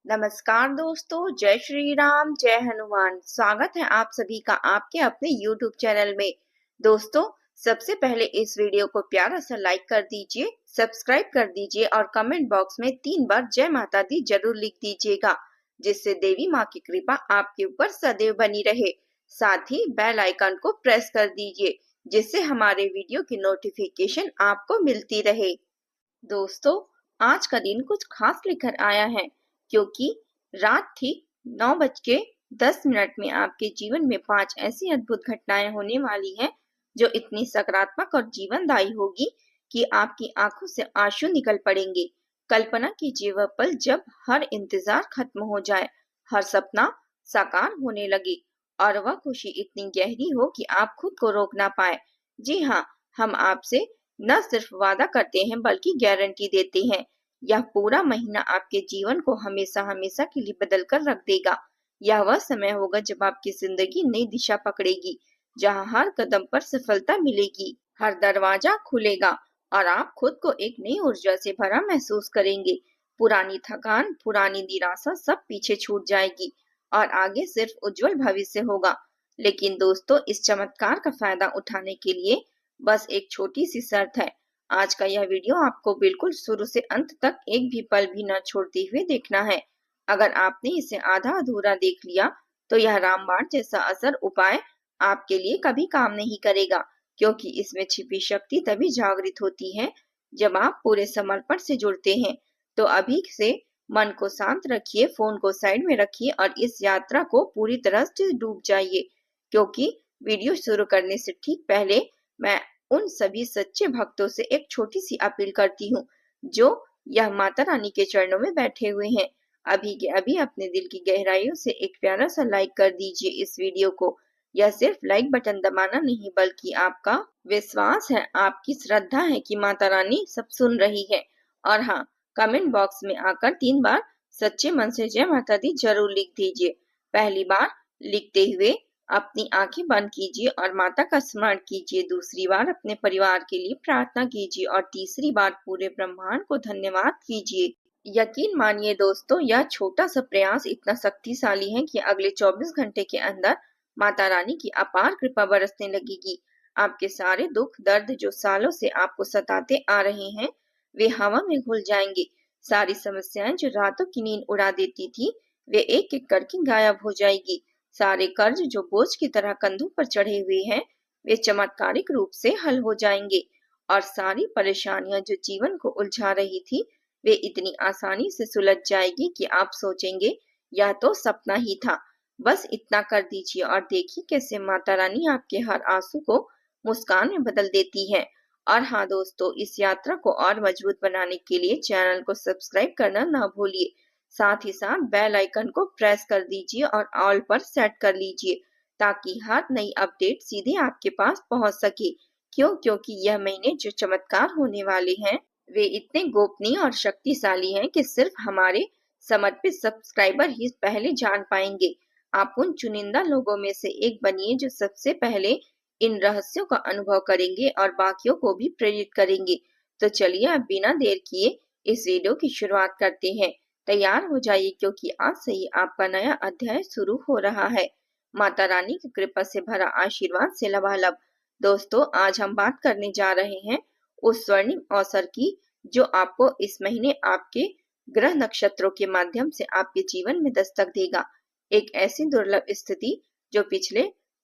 नमस्कार दोस्तों, जय श्री राम, जय हनुमान। स्वागत है आप सभी का आपके अपने YouTube चैनल में। दोस्तों, सबसे पहले इस वीडियो को प्यारा सा लाइक कर दीजिए, सब्सक्राइब कर दीजिए और कमेंट बॉक्स में 3 बार जय माता दी जरूर लिख दीजिएगा, जिससे देवी माँ की कृपा आपके ऊपर सदैव बनी रहे। साथ ही बेल आइकन को प्रेस कर दीजिए, जिससे हमारे वीडियो की नोटिफिकेशन आपको मिलती रहे। दोस्तों, आज का दिन कुछ खास लेकर आया है, क्योंकि रात ठीक 9:10 में आपके जीवन में 5 ऐसी अद्भुत घटनाएं होने वाली हैं, जो इतनी सकारात्मक और जीवनदायी होगी कि आपकी आंखों से आंसू निकल पड़ेंगे। कल्पना कीजिए वह पल जब हर इंतजार खत्म हो जाए, हर सपना साकार होने लगे और वह खुशी इतनी गहरी हो कि आप खुद को रोक ना पाए। जी हाँ, हम आपसे न सिर्फ वादा करते हैं बल्कि गारंटी देते हैं, यह पूरा महीना आपके जीवन को हमेशा हमेशा के लिए बदल कर रख देगा। यह वह समय होगा जब आपकी जिंदगी नई दिशा पकड़ेगी, जहां हर कदम पर सफलता मिलेगी, हर दरवाजा खुलेगा और आप खुद को एक नई ऊर्जा से भरा महसूस करेंगे। पुरानी थकान, पुरानी निराशा सब पीछे छूट जाएगी और आगे सिर्फ उज्जवल भविष्य होगा। लेकिन दोस्तों, इस चमत्कार का फायदा उठाने के लिए बस एक छोटी सी शर्त है। आज का यह वीडियो आपको बिल्कुल शुरू से अंत तक एक भी पल भी न छोड़ते हुए देखना है। अगर आपने इसे आधा अधूरा देख लिया, तो यह रामबाण जैसा असर उपाय आपके लिए कभी काम नहीं करेगा, क्योंकि इसमें छिपी शक्ति तभी जागृत होती है जब आप पूरे समर्पण से जुड़ते हैं। तो अभी से मन को शांत रखिए, फोन को साइड में रखिए और इस यात्रा को पूरी तरह से डूब जाइए, क्योंकि वीडियो शुरू करने से ठीक पहले मैं उन सभी सच्चे भक्तों से एक छोटी सी अपील करती हूँ, जो यह माता रानी के चरणों में बैठे हुए हैं। अभी के अभी अपने दिल की गहराइयों से एक प्यारा सा लाइक कर दीजिए इस वीडियो को। यह सिर्फ लाइक बटन दबाना नहीं, बल्कि आपका विश्वास है, आपकी श्रद्धा है कि माता रानी सब सुन रही है। और हाँ, कमेंट बॉक्स में आकर 3 बार सच्चे मन से जय माता दी जरूर लिख दीजिए। पहली बार लिखते हुए अपनी आंखें बंद कीजिए और माता का स्मरण कीजिए। दूसरी बार अपने परिवार के लिए प्रार्थना कीजिए और तीसरी बार पूरे ब्रह्मांड को धन्यवाद कीजिए। यकीन मानिए दोस्तों, यह छोटा सा प्रयास इतना शक्तिशाली है कि अगले 24 घंटे के अंदर माता रानी की अपार कृपा बरसने लगेगी। आपके सारे दुख दर्द जो सालों से आपको सताते आ रहे हैं, वे हवा में घुल जाएंगे। सारी समस्याएं जो रातों की नींद उड़ा देती थी, वे एक एक करके गायब हो जाएगी। सारे कर्ज जो बोझ की तरह कंधों पर चढ़े हुए हैं, वे चमत्कारिक रूप से हल हो जाएंगे और सारी परेशानियां जो जीवन को उलझा रही थी, वे इतनी आसानी से सुलझ जाएगी कि आप सोचेंगे यह तो सपना ही था। बस इतना कर दीजिए और देखिए कैसे माता रानी आपके हर आंसू को मुस्कान में बदल देती है। और हाँ दोस्तों, इस यात्रा को और मजबूत बनाने के लिए चैनल को सब्सक्राइब करना ना भूलिए। साथ ही साथ बेल आइकन को प्रेस कर दीजिए और ऑल पर सेट कर लीजिए, ताकि हर नई अपडेट सीधे आपके पास पहुंच सके। क्योंकि यह महीने जो चमत्कार होने वाले हैं, वे इतने गोपनीय और शक्तिशाली हैं कि सिर्फ हमारे समर्पित सब्सक्राइबर ही पहले जान पाएंगे। आप उन चुनिंदा लोगों में से एक बनिए जो सबसे पहले इन रहस्यों का अनुभव करेंगे और बाकियों को भी प्रेरित करेंगे। तो चलिए अब बिना देर किए इस वीडियो की शुरुआत करते हैं। तैयार हो जाइए, क्योंकि आज से ही आपका नया अध्याय शुरू हो रहा है। माता रानी की कृपा से भरा आशीर्वाद से लबालब। दोस्तों, आज हम बात करने जा रहे हैं उस स्वर्णिम अवसर की, जो आपको इस महीने आपके ग्रह नक्षत्रों के माध्यम से आपके जीवन में दस्तक देगा। एक ऐसी दुर्लभ स्थिति जो पिछले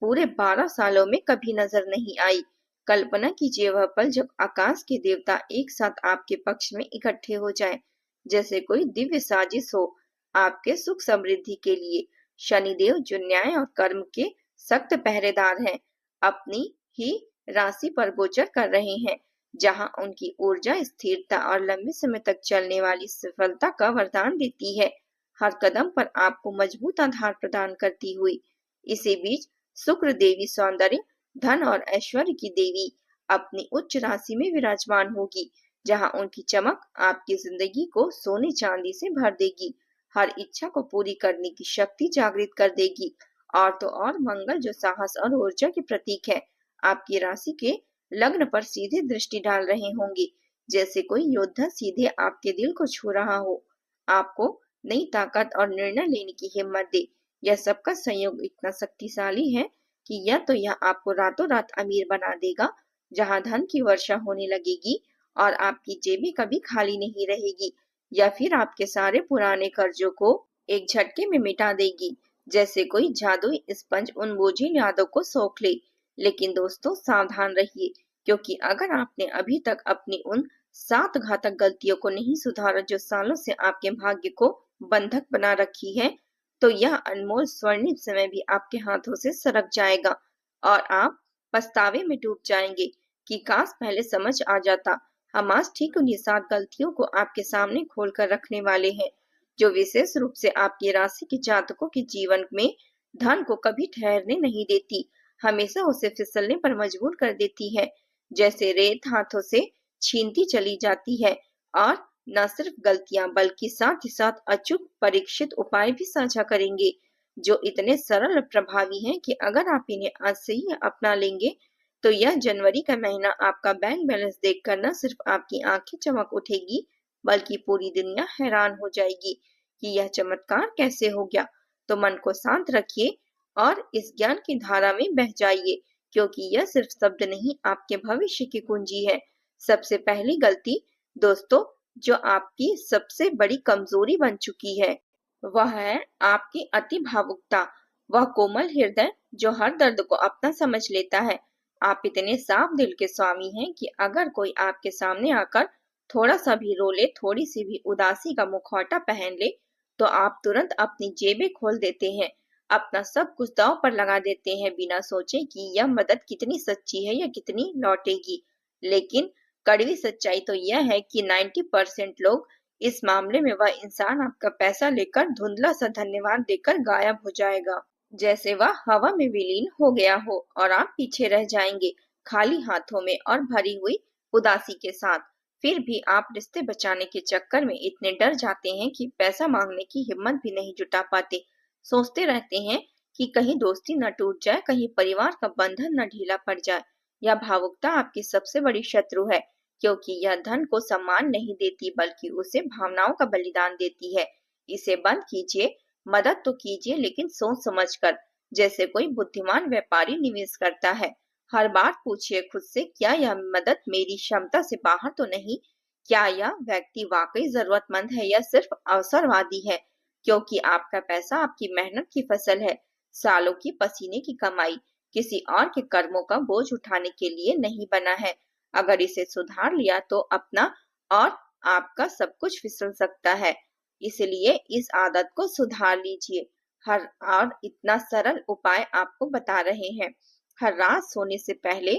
पूरे 12 सालों में कभी नजर नहीं आई। कल्पना कीजिए वह पल जब आकाश के देवता एक साथ आपके पक्ष में इकट्ठे हो जाएं, जैसे कोई दिव्य साजिश हो आपके सुख समृद्धि के लिए। शनिदेव, जो न्याय और कर्म के सख्त पहरेदार हैं, अपनी ही राशि पर गोचर कर रहे हैं, जहां उनकी ऊर्जा स्थिरता और लंबे समय तक चलने वाली सफलता का वरदान देती है, हर कदम पर आपको मजबूत आधार प्रदान करती हुई। इसी बीच शुक्र देवी सौंदर्य, धन और ऐश्वर्य की देवी अपनी उच्च राशि में विराजमान होगी, जहां उनकी चमक आपकी जिंदगी को सोने चांदी से भर देगी, हर इच्छा को पूरी करने की शक्ति जागृत कर देगी। और तो और मंगल, जो साहस और ऊर्जा के प्रतीक है, आपकी राशि के लग्न पर सीधे दृष्टि डाल रहे होंगे, जैसे कोई योद्धा सीधे आपके दिल को छू रहा हो। आपको नई ताकत और निर्णय लेने की हिम्मत दे। यह सबका संयोग इतना शक्तिशाली है कि यह आपको रातों रात अमीर बना देगा, जहां धन की वर्षा होने लगेगी और आपकी जेबें कभी खाली नहीं रहेगी, या फिर आपके सारे पुराने कर्जों को एक झटके में मिटा देगी, जैसे कोई जादुई स्पंज उन बोझिल यादों को सोख ले। लेकिन दोस्तों, सावधान रहिए, क्योंकि अगर आपने अभी तक अपनी उन 7 घातक गलतियों को नहीं सुधारा जो सालों से आपके भाग्य को बंधक बना रखी है, तो यह अनमोल स्वर्णिम समय भी आपके हाथों से सरक जाएगा और आप पछतावे में डूब जाएंगे कि काश पहले समझ आ जाता। हम आज ठीक उन्हीं 7 गलतियों को आपके सामने खोल कर रखने वाले हैं, जो विशेष रूप से आपकी राशि के जातकों के जीवन में धन को कभी ठहरने नहीं देती, हमेशा उसे फिसलने पर मजबूर कर देती है, जैसे रेत हाथों से छीनती चली जाती है। और न सिर्फ गलतियां, बल्कि साथ ही साथ अचूक परीक्षित उपाय भी साझा करेंगे, जो इतने सरल और प्रभावी हैं कि अगर आप इन्हें आज से ही अपना लेंगे, तो यह जनवरी का महीना आपका बैंक बैलेंस देखकर न सिर्फ आपकी आंखें चमक उठेगी, बल्कि पूरी दुनिया हैरान हो जाएगी कि यह चमत्कार कैसे हो गया। तो मन को शांत रखिए और इस ज्ञान की धारा में बह जाइए, क्योंकि यह सिर्फ शब्द नहीं, आपके भविष्य की कुंजी है। सबसे पहली गलती दोस्तों, जो आपकी सबसे बड़ी कमजोरी बन चुकी है, वह है आपकी अति भावुकता। वह कोमल हृदय जो हर दर्द को अपना समझ लेता है। आप इतने साफ दिल के स्वामी हैं कि अगर कोई आपके सामने आकर थोड़ा सा भी रो ले, थोड़ी सी भी उदासी का मुखौटा पहन ले, तो आप तुरंत अपनी जेबें खोल देते हैं, अपना सब कुछ दांव पर लगा देते हैं, बिना सोचे कि यह मदद कितनी सच्ची है या कितनी लौटेगी। लेकिन कड़वी सच्चाई तो यह है कि 90% लोग, इस मामले में वह इंसान आपका पैसा लेकर धुंधला सा धन्यवाद देकर गायब हो जाएगा, जैसे वह हवा में विलीन हो गया हो, और आप पीछे रह जाएंगे, खाली हाथों में और भरी हुई उदासी के साथ। फिर भी आप रिश्ते बचाने के चक्कर में इतने डर जाते हैं कि पैसा मांगने की हिम्मत भी नहीं जुटा पाते। सोचते रहते हैं कि कहीं दोस्ती न टूट जाए, कहीं परिवार का बंधन न ढीला पड़ जाए। यह भावुकता आपकी सबसे बड़ी शत्रु है, क्योंकि यह धन को सम्मान नहीं देती, बल्कि उसे भावनाओं का बलिदान देती है। इसे बंद कीजिए, मदद तो कीजिए, लेकिन सोच समझकर, जैसे कोई बुद्धिमान व्यापारी निवेश करता है। हर बार पूछिए खुद से, क्या यह मदद मेरी क्षमता से बाहर तो नहीं? क्या यह व्यक्ति वाकई जरूरतमंद है या सिर्फ अवसरवादी है? क्योंकि आपका पैसा आपकी मेहनत की फसल है, सालों की पसीने की कमाई, किसी और के कर्मों का बोझ उठाने के लिए नहीं बना है। अगर इसे सुधार लिया तो अपना और आपका सब कुछ फिसल सकता है। इसलिए इस आदत को सुधार लीजिए। हर और इतना सरल उपाय आपको बता रहे हैं। हर रात सोने से पहले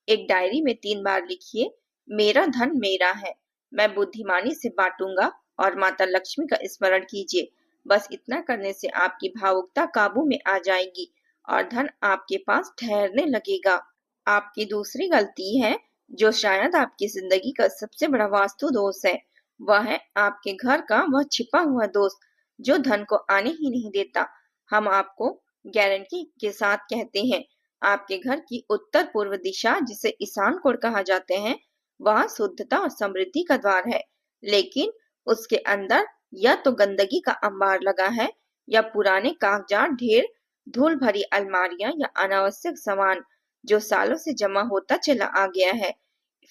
एक डायरी में 3 बार लिखिए, मेरा धन मेरा है, मैं बुद्धिमानी से बांटूंगा, और माता लक्ष्मी का स्मरण कीजिए। बस इतना करने से आपकी भावुकता काबू में आ जाएगी और धन आपके पास ठहरने लगेगा। आपकी दूसरी गलती है, जो शायद आपकी जिंदगी का सबसे बड़ा वास्तु दोष है, वह है आपके घर का वह छिपा हुआ दोस्त जो धन को आने ही नहीं देता। हम आपको गारंटी के साथ कहते हैं, आपके घर की उत्तर पूर्व दिशा, जिसे ईशान कोण कहा जाते हैं, वह शुद्धता और समृद्धि का द्वार है। लेकिन उसके अंदर या तो गंदगी का अंबार लगा है, या पुराने कागजात ढेर, धूल भरी अलमारियां, या अनावश्यक सामान जो सालों से जमा होता चला आ गया है,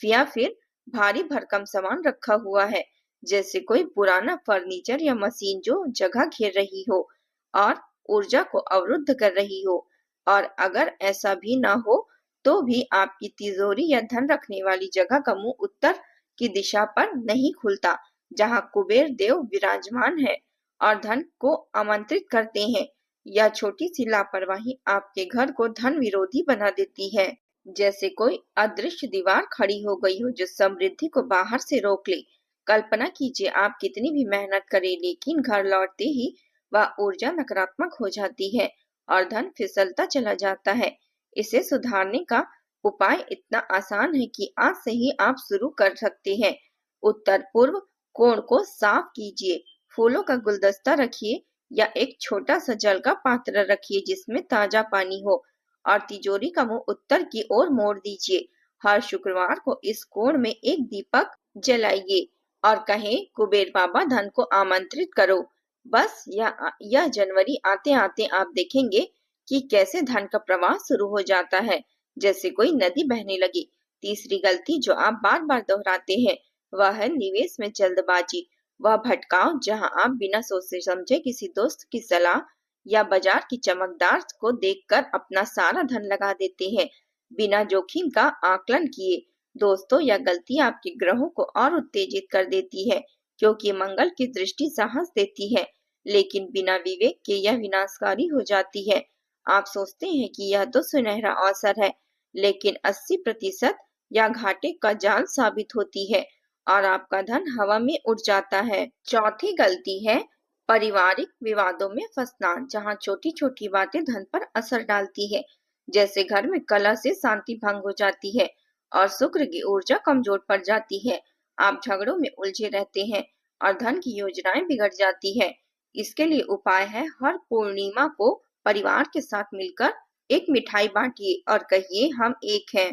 या फिर भारी भरकम सामान रखा हुआ है, जैसे कोई पुराना फर्नीचर या मशीन जो जगह घेर रही हो और ऊर्जा को अवरुद्ध कर रही हो। और अगर ऐसा भी ना हो, तो भी आपकी तिजोरी या धन रखने वाली जगह का मुंह उत्तर की दिशा पर नहीं खुलता, जहां कुबेर देव विराजमान है और धन को आमंत्रित करते हैं। यह छोटी सी लापरवाही आपके घर को धन विरोधी बना देती है, जैसे कोई अदृश्य दीवार खड़ी हो गई हो जो समृद्धि को बाहर से रोक ले। कल्पना कीजिए, आप कितनी भी मेहनत करें, लेकिन घर लौटते ही वह ऊर्जा नकारात्मक हो जाती है और धन फिसलता चला जाता है। इसे सुधारने का उपाय इतना आसान है कि आज से ही आप शुरू कर सकते हैं। उत्तर पूर्व कोण को साफ कीजिए, फूलों का गुलदस्ता रखिए, या एक छोटा सा जल का पात्र रखिए जिसमें ताजा पानी हो, और तिजोरी का मुंह उत्तर की ओर मोड़ दीजिए। हर शुक्रवार को इस कोण में एक दीपक जलाइए और कहें, कुबेर बाबा धन को आमंत्रित करो। बस यह जनवरी आते आते आप देखेंगे कि कैसे धन का प्रवाह शुरू हो जाता है, जैसे कोई नदी बहने लगी। तीसरी गलती जो आप बार बार दोहराते हैं वह है निवेश में जल्दबाजी। वह भटकाव जहां आप बिना सोचे समझे किसी दोस्त की सलाह या बाजार की चमकदार को देखकर अपना सारा धन लगा देते हैं बिना जोखिम का आकलन किए। दोस्तों, यह गलती आपके ग्रहों को और उत्तेजित कर देती है, क्योंकि मंगल की दृष्टि साहस देती है, लेकिन बिना विवेक के यह विनाशकारी हो जाती है। आप सोचते हैं कि यह तो सुनहरा अवसर है, लेकिन 80% या घाटे का जाल साबित होती है और आपका धन हवा में उड़ जाता है। चौथी गलती है पारिवारिक विवादों में फंसना, जहां छोटी छोटी बातें धन पर असर डालती है। जैसे घर में कलह से शांति भंग हो जाती है और शुक्र की ऊर्जा कमजोर पड़ जाती है। आप झगड़ों में उलझे रहते हैं और धन की योजनाएं बिगड़ जाती है। इसके लिए उपाय है, हर पूर्णिमा को परिवार के साथ मिलकर एक मिठाई बांटिए और कहिए हम एक हैं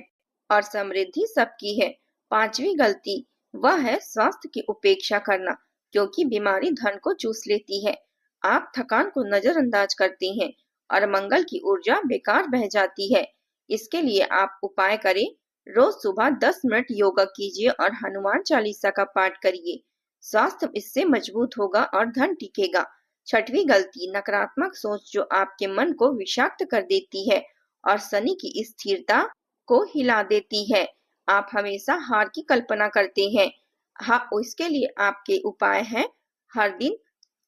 और समृद्धि सबकी है। पांचवी गलती वह है स्वास्थ्य की उपेक्षा करना, क्योंकि बीमारी धन को चूस लेती है। आप थकान को नजरअंदाज करते हैं और मंगल की ऊर्जा बेकार बह जाती है। इसके लिए आप उपाय करें, रोज सुबह 10 मिनट योगा कीजिए और हनुमान चालीसा का पाठ करिए। स्वास्थ्य इससे मजबूत होगा और धन टिकेगा। छठवीं गलती नकारात्मक सोच, जो आपके मन को विषाक्त कर देती है और शनि की स्थिरता को हिला देती है। आप हमेशा हार की कल्पना करते हैं। हाँ, इसके लिए आपके उपाय हैं, हर दिन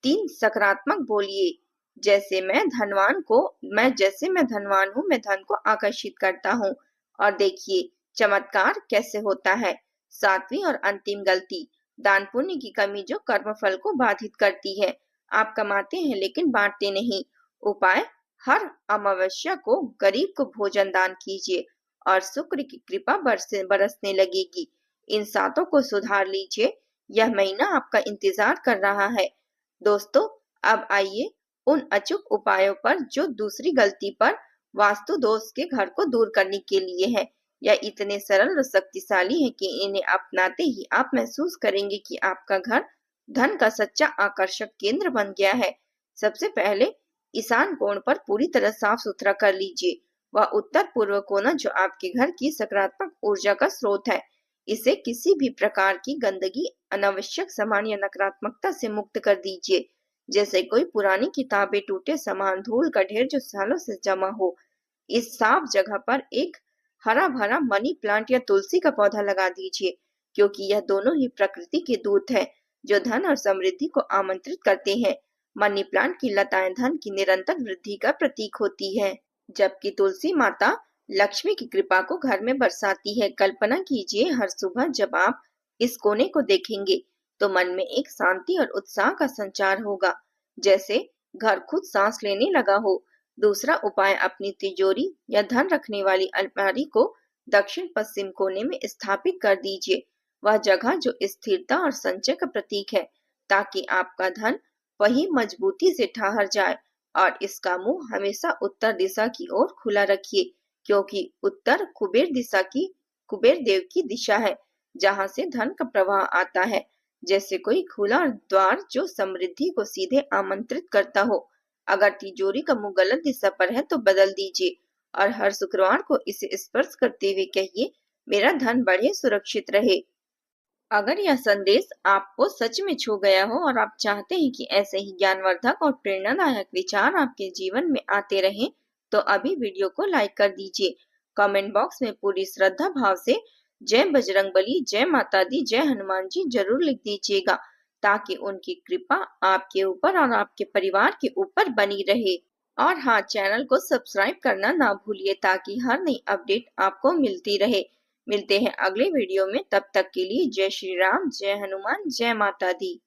3 सकारात्मक बोलिए, जैसे मैं धनवान हूँ, मैं धन को आकर्षित करता हूँ और देखिए चमत्कार कैसे होता है। सातवीं और अंतिम गलती दान पुण्य की कमी, जो कर्मफल को बाधित करती है। आप कमाते हैं लेकिन बांटते नहीं। उपाय, हर अमावस्या को गरीब को भोजन दान कीजिए और शुक्र की कृपा बरसने लगेगी। इन सातों को सुधार लीजिए, यह महीना आपका इंतजार कर रहा है। दोस्तों, अब आइए उन अचूक उपायों पर जो दूसरी गलती पर वास्तु दोष के घर को दूर करने के लिए है। यह इतने सरल और शक्तिशाली है कि इन्हें अपनाते ही आप महसूस करेंगे कि आपका घर धन का सच्चा आकर्षक केंद्र बन गया है। सबसे पहले ईशान कोण पर पूरी तरह साफ सुथरा कर लीजिए। वह उत्तर पूर्व कोना जो आपके घर की सकारात्मक ऊर्जा का स्रोत है। इसे किसी भी प्रकार की गंदगी, अनावश्यक सामान या नकारात्मकता से मुक्त कर दीजिए, जैसे कोई पुरानी किताबें, टूटे सामान, धूल का ढेर जो सालों से जमा हो। इस साफ जगह पर एक हरा भरा मनी प्लांट या तुलसी का पौधा लगा दीजिए, क्योंकि यह दोनों ही प्रकृति के दूत हैं जो धन और समृद्धि को आमंत्रित करते हैं। मनी प्लांट की लताएं धन की निरंतर वृद्धि का प्रतीक होती है, जबकि तुलसी माता लक्ष्मी की कृपा को घर में बरसाती है। कल्पना कीजिए, हर सुबह जब आप इस कोने को देखेंगे तो मन में एक शांति और उत्साह का संचार होगा, जैसे घर खुद सांस लेने लगा हो। दूसरा उपाय, अपनी तिजोरी या धन रखने वाली अलमारी को दक्षिण पश्चिम कोने में स्थापित कर दीजिए। वह जगह जो स्थिरता और संचय का प्रतीक है, ताकि आपका धन वही मजबूती से ठहर जाए। और इसका मुंह हमेशा उत्तर दिशा की ओर खुला रखिए, क्योंकि उत्तर कुबेर देव की दिशा है, जहां से धन का प्रवाह आता है, जैसे कोई खुला द्वार जो समृद्धि को सीधे आमंत्रित करता हो। अगर तिजोरी का मुंह गलत दिशा पर है तो बदल दीजिए और हर शुक्रवार को इसे स्पर्श करते हुए कहिए, मेरा धन बढ़े, सुरक्षित रहे। अगर यह संदेश आपको सच में छू गया हो और आप चाहते हैं कि ऐसे ही ज्ञानवर्धक और प्रेरणादायक विचार आपके जीवन में आते रहें, तो अभी वीडियो को लाइक कर दीजिए। कमेंट बॉक्स में पूरी श्रद्धा भाव से जय बजरंगबली, जय माता दी, जय हनुमान जी जरूर लिख दीजिएगा, ताकि उनकी कृपा आपके ऊपर और आपके परिवार के ऊपर बनी रहे। और हाँ, चैनल को सब्सक्राइब करना ना भूलिए, ताकि हर नई अपडेट आपको मिलती रहे। मिलते हैं अगले वीडियो में, तब तक के लिए जय श्री राम, जय हनुमान, जय माता दी।